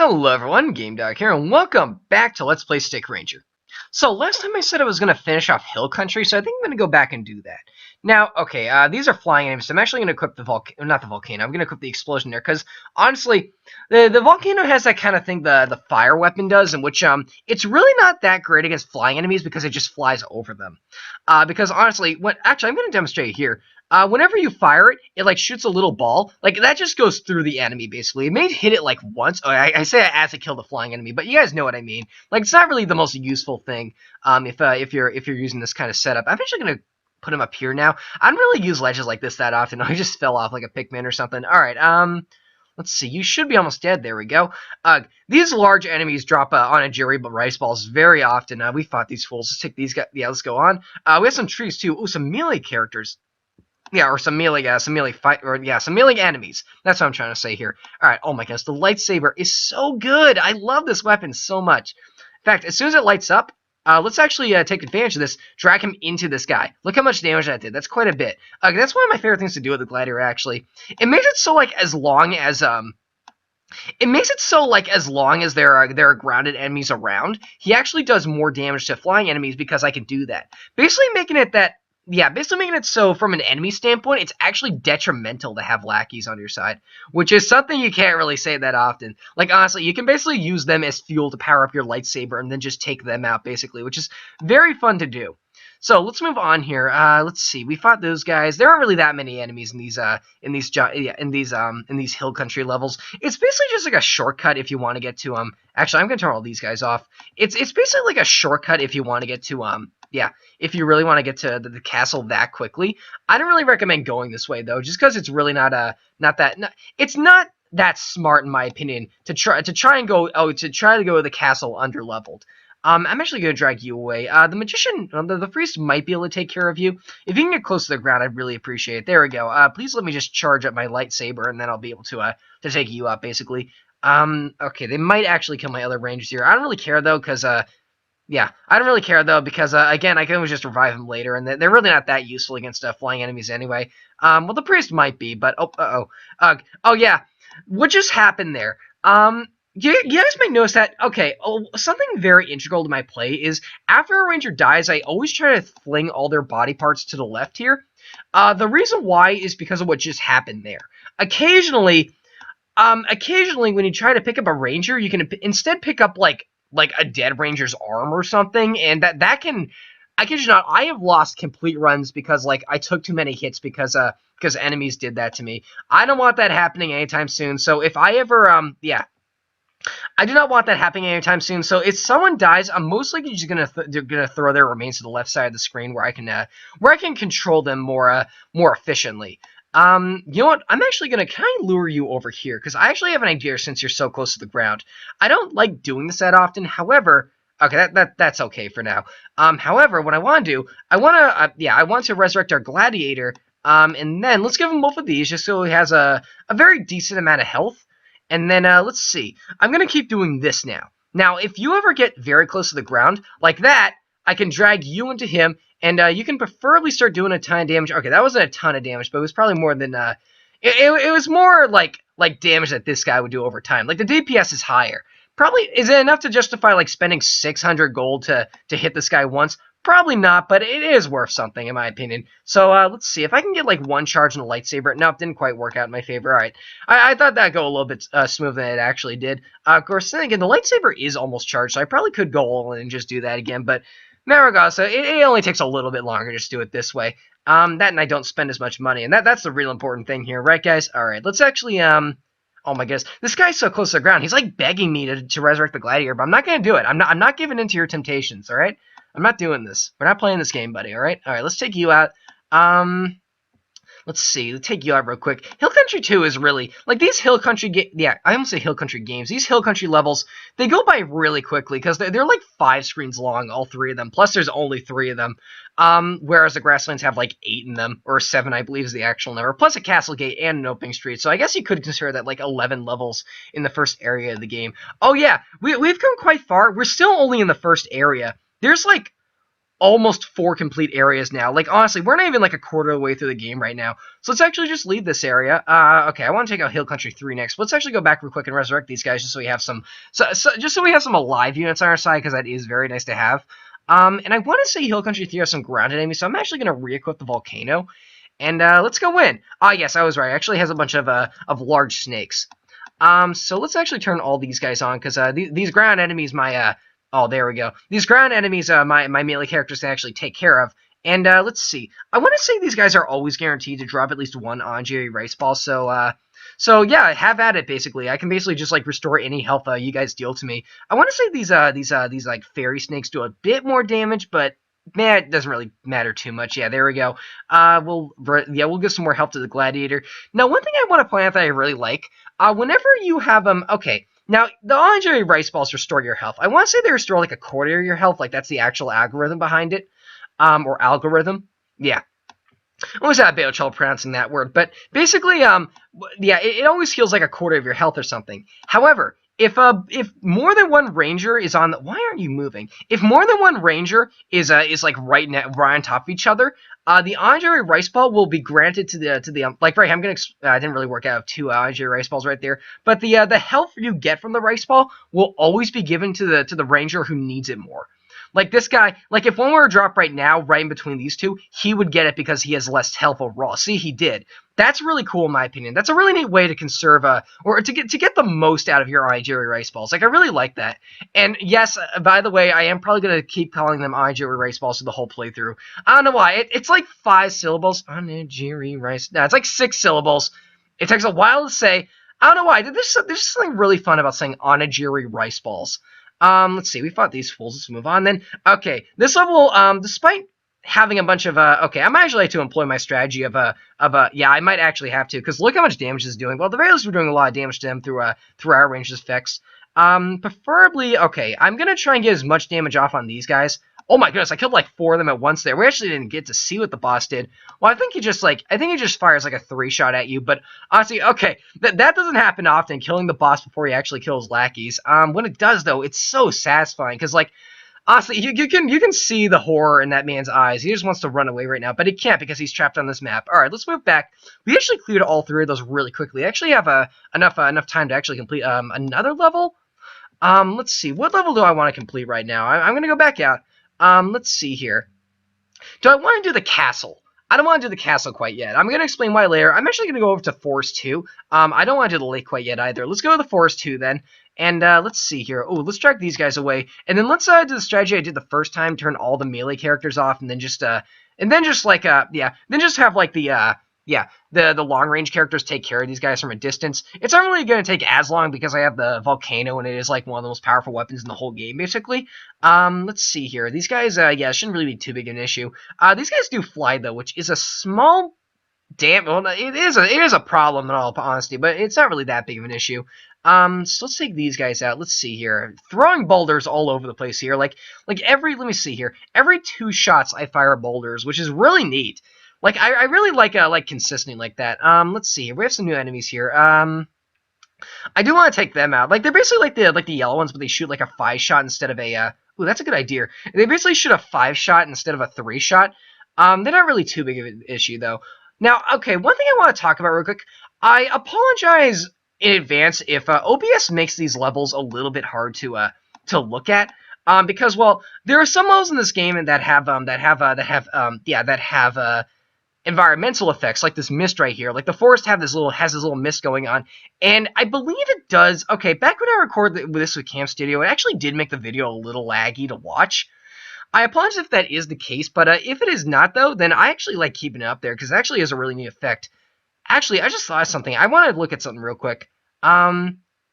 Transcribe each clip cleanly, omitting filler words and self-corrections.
Hello everyone, GameDog here, and welcome back to Let's Play Stick Ranger. So last time I said I was going to finish off Hill Country, so I think I'm going to go back and do that. Now, okay, these are flying enemies, so I'm actually going to equip the Volcano, I'm going to equip the Explosion there, because honestly, the Volcano has that kind of thing the fire weapon does, in which it's really not that great against flying enemies because it just flies over them. Because honestly, actually, I'm going to demonstrate it here. Whenever you fire it, it like shoots a little ball. Like that just goes through the enemy basically. It may hit it like once. Oh, I say it as it killed the flying enemy, but you guys know what I mean. Like it's not really the most useful thing. If you're using this kind of setup, I'm actually gonna put him up here now. I don't really use ledges like this that often. I just fell off like a Pikmin or something. All right. Let's see. You should be almost dead. There we go. These large enemies drop on a Jerry rice balls very often. We fought these fools. Let's take these guys. Yeah, let's go on. We have some trees too. Ooh, some melee characters. Yeah, or some melee enemies. That's what I'm trying to say here. All right. Oh my gosh, the lightsaber is so good. I love this weapon so much. In fact, as soon as it lights up, let's actually take advantage of this. Drag him into this guy. Look how much damage that did. That's quite a bit. That's one of my favorite things to do with the Gladiator. Actually, it makes it so like as long as there are grounded enemies around, he actually does more damage to flying enemies because I can do that. Basically making it so from an enemy standpoint, it's actually detrimental to have lackeys on your side, which is something you can't really say that often. Like, honestly, you can basically use them as fuel to power up your lightsaber and then just take them out, basically, which is very fun to do. So let's move on here. Let's see. We fought those guys. There aren't really that many enemies in these hill country levels. It's basically just like a shortcut if you want to get to Actually, I'm gonna turn all these guys off. It's basically like a shortcut if you want to get to if you really want to get to the castle that quickly. I don't really recommend going this way though, just because it's really it's not that smart in my opinion to try to go to the castle underleveled. I'm actually going to drag you away. The magician, the priest might be able to take care of you. If you can get close to the ground, I'd really appreciate it. There we go. Please let me just charge up my lightsaber, and then I'll be able to take you out, basically. Okay, they might actually kill my other rangers here. I don't really care, though, because, again, I can always just revive them later, and they're really not that useful against flying enemies anyway. Well, the priest might be, but, oh, yeah. What just happened there? You guys might notice that, okay, something very integral to my play is after a ranger dies, I always try to fling all their body parts to the left here. The reason why is because of what just happened there. Occasionally, when you try to pick up a ranger, you can instead pick up, like a dead ranger's arm or something, and that can... I kid you not, I have lost complete runs because, like, I took too many hits because enemies did that to me. I don't want that happening anytime soon, so if I ever, I do not want that happening anytime soon. So if someone dies, I'm most likely just gonna throw their remains to the left side of the screen where I can control them more efficiently. You know what? I'm actually gonna kind of lure you over here because I actually have an idea since you're so close to the ground. I don't like doing this that often. However, okay, that's okay for now. However, what I want to do, I want to resurrect our gladiator. And then let's give him both of these just so he has a very decent amount of health. And then, let's see. I'm going to keep doing this now. Now, if you ever get very close to the ground, like that, I can drag you into him, and you can preferably start doing a ton of damage. Okay, that wasn't a ton of damage, but it was probably more than... It was more like damage that this guy would do over time. Like, the DPS is higher. Probably, is it enough to justify, like, spending 600 gold to hit this guy once? Probably not, but it is worth something, in my opinion. So, let's see. If I can get, like, one charge in a lightsaber... Nope, didn't quite work out in my favor. All right. I thought that'd go a little bit smoother than it actually did. Of course, then again, the lightsaber is almost charged, so I probably could go all in and just do that again, but... There we go. So, it only takes a little bit longer to just do it this way. That and I don't spend as much money, and that's the real important thing here. Right, guys? All right, let's actually, Oh my goodness, this guy's so close to the ground. He's like begging me to resurrect the gladiator, but I'm not gonna do it. I'm not giving in to your temptations. All right, I'm not doing this. We're not playing this game, buddy. All right. Let's take you out. Let's see. Let's take you out real quick. Hill Country 2 is really like these Hill Country I almost say Hill Country games. These Hill Country levels, they go by really quickly because they're like 5 screens long, all 3 of them. Plus, there's only 3 of them. Whereas the Grasslands have like 8 in them, or 7, I believe, is the actual number. Plus a castle gate and an opening street. So I guess you could consider that like 11 levels in the first area of the game. Oh yeah, we've come quite far. We're still only in the first area. There's like almost 4 complete areas now. Like, honestly, we're not even like a quarter of the way through the game right now. So let's actually just leave this area. Okay, I want to take out Hill Country 3 next. Let's actually go back real quick and resurrect these guys just so we have some, just so we have some alive units on our side, because that is very nice to have. And I want to say Hill Country 3 has some grounded enemies, so I'm actually going to re-equip the Volcano. And let's go in. Ah, yes, I was right. It actually has a bunch of large snakes. So let's actually turn all these guys on, because these ground enemies, oh, there we go. These ground enemies, my melee characters can actually take care of. And let's see. I want to say these guys are always guaranteed to drop at least one Onjiri Rice Ball. So yeah, have at it. Basically, I can basically just like restore any health you guys deal to me. I want to say these like fairy snakes do a bit more damage, but man, it doesn't really matter too much. Yeah, there we go. We'll give some more health to the gladiator. Now, one thing I want to point out that I really like, whenever you have okay. Now, the Onjiri Rice Balls restore your health. I want to say they restore like a quarter of your health, like that's the actual algorithm behind it. Or algorithm. Yeah. I always had a bit of trouble pronouncing that word, but basically, yeah, it always heals like a quarter of your health or something. However, if more than one ranger is on, why aren't you moving? If more than one ranger is like right on top of each other, the Onjiri Rice Ball will be granted to the like right. I didn't really work out 2 Onjiri Rice Balls right there, but the health you get from the Rice Ball will always be given to the ranger who needs it more. Like this guy, like if one were to drop right now, right in between these two, he would get it because he has less health overall. See, he did. That's really cool in my opinion. That's a really neat way to conserve, or to get the most out of your Onigiri Rice Balls. Like I really like that. And yes, by the way, I am probably gonna keep calling them Onigiri Rice Balls through the whole playthrough. I don't know why. It's like 5 syllables. Onigiri Rice. No, it's like 6 syllables. It takes a while to say. I don't know why. There's something really fun about saying Onigiri Rice Balls. Let's see. We fought these fools. Let's move on then. Okay, this level, despite having a bunch of, okay, I'm actually like to employ my strategy yeah, I might actually have to, because look how much damage this is doing. Well, at the very least, we're doing a lot of damage to them through our ranged effects. Preferably, okay, I'm gonna try and get as much damage off on these guys. Oh my goodness, I killed like 4 of them at once there. We actually didn't get to see what the boss did. Well, I think he just fires like a 3-shot at you, but honestly, okay, that doesn't happen often, killing the boss before he actually kills lackeys. When it does though, it's so satisfying, because like, honestly, you can see the horror in that man's eyes. He just wants to run away right now, but he can't because he's trapped on this map. All right, let's move back. We actually cleared all 3 of those really quickly. I actually have enough time to actually complete another level. Let's see, what level do I want to complete right now? I'm gonna go back out. Let's see here. Do I want to do the castle? I don't want to do the castle quite yet. I'm going to explain why later. I'm actually going to go over to Forest 2. I don't want to do the lake quite yet either. Let's go to the Forest 2 then. And let's see here. Oh, let's drag these guys away. And then let's do the strategy I did the first time, turn all the melee characters off, and then just have like the long range characters take care of these guys from a distance. It's not really going to take as long because I have the Volcano, and it is like one of the most powerful weapons in the whole game, basically. Let's see here. These guys, yeah, shouldn't really be too big an issue. These guys do fly though, which is a small well, it is a problem in all honesty, but it's not really that big of an issue. So let's take these guys out. Let's see here. Throwing boulders all over the place here. Let me see here. Every 2 shots I fire boulders, which is really neat. Like I really like consistently like that. Let's see. We have some new enemies here. I do want to take them out. Like they're basically like the yellow ones, but they shoot like a 5-shot instead of a. Ooh, that's a good idea. They basically shoot a 5-shot instead of a 3-shot. They're not really too big of an issue though. Now, okay, one thing I want to talk about real quick. I apologize in advance if OBS makes these levels a little bit hard to look at. Because well, there are some levels in this game that have environmental effects, like this mist right here. Like the forest has this little mist going on, and I believe it does. Okay, back when I recorded this with Cam Studio, it actually did make the video a little laggy to watch. I apologize if that is the case, but if it is not though, then I actually like keeping it up there because it actually is a really neat effect. Actually, I just thought of something. I want to look at something real quick.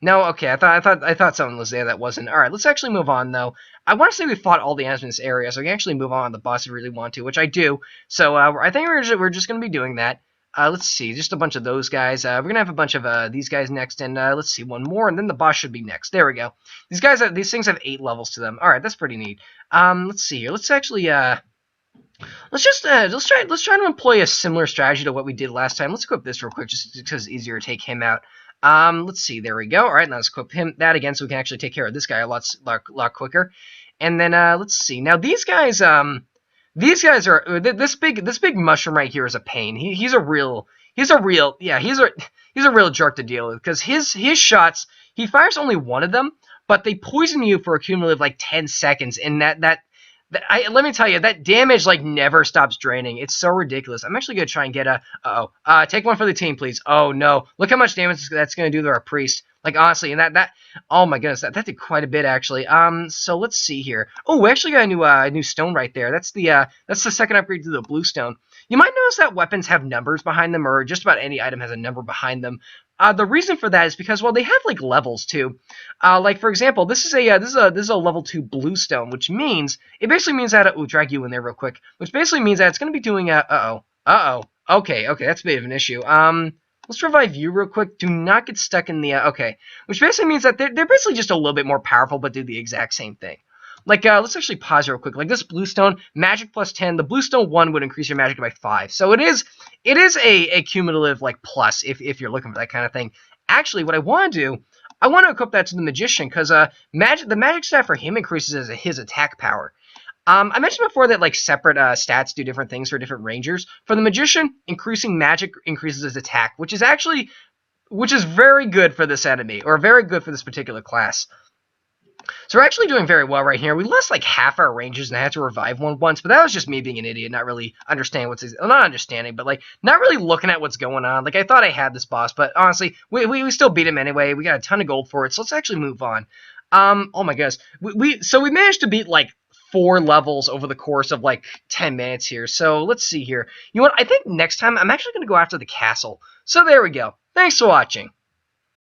No, okay, I thought something was there that wasn't. All right, let's actually move on though. I want to say we fought all the enemies in this area, so we can actually move on to the boss if we really want to, which I do. So I think we're just going to be doing that. Let's see, just a bunch of those guys. We're going to have a bunch of these guys next, and let's see, one more, and then the boss should be next. There we go. These things have 8 levels to them. All right, that's pretty neat. Let's see here. Let's actually let's try to employ a similar strategy to what we did last time. Let's equip this real quick, just because it's easier to take him out. Let's see, there we go. All right, now let's equip that again, so we can actually take care of this guy a lot quicker. And then let's see. Now these guys, These guys are this big mushroom right here is a pain. He's a real jerk to deal with because his shots he fires only one of them, but they poison you for a cumulative like 10 seconds, and let me tell you, that damage like never stops draining. It's so ridiculous. I'm actually gonna try and get a. Take one for the team, please. Oh no, look how much damage that's gonna do to our priest. Like honestly, and that. Oh my goodness, that did quite a bit actually. So let's see here. Oh, we actually got a new stone right there. That's the second upgrade to the blue stone. You might notice that weapons have numbers behind them, or just about any item has a number behind them. The reason for that is because well, they have like levels too. Like for example, this is a level 2 blue stone, which means it basically means that we'll drag you in there real quick, which basically means that it's going to be doing okay, that's a bit of an issue. Let's revive you real quick. Do not get stuck in the okay, which basically means that they're basically just a little bit more powerful, but do the exact same thing. Like, let's actually pause real quick. Like this blue stone, magic plus 10. The blue stone 1 would increase your magic by 5. So it is a cumulative like plus if you're looking for that kind of thing. Actually, what I want to do, I want to equip that to the magician because the magic stat for him increases his attack power. I mentioned before that like separate stats do different things for different rangers. For the magician, increasing magic increases his attack, which is very good for this enemy or very good for this particular class. So we're actually doing very well right here. We lost like half our rangers and I had to revive one once, but that was just me being an idiot, not really understanding not understanding, but like not really looking at what's going on. Like I thought I had this boss, but honestly, we still beat him anyway. We got a ton of gold for it, so let's actually move on. Oh my goodness, we managed to beat like 4 levels over the course of like 10 minutes here. So let's see here. You know what? I think next time I'm actually going to go after the castle. So there we go. Thanks for watching.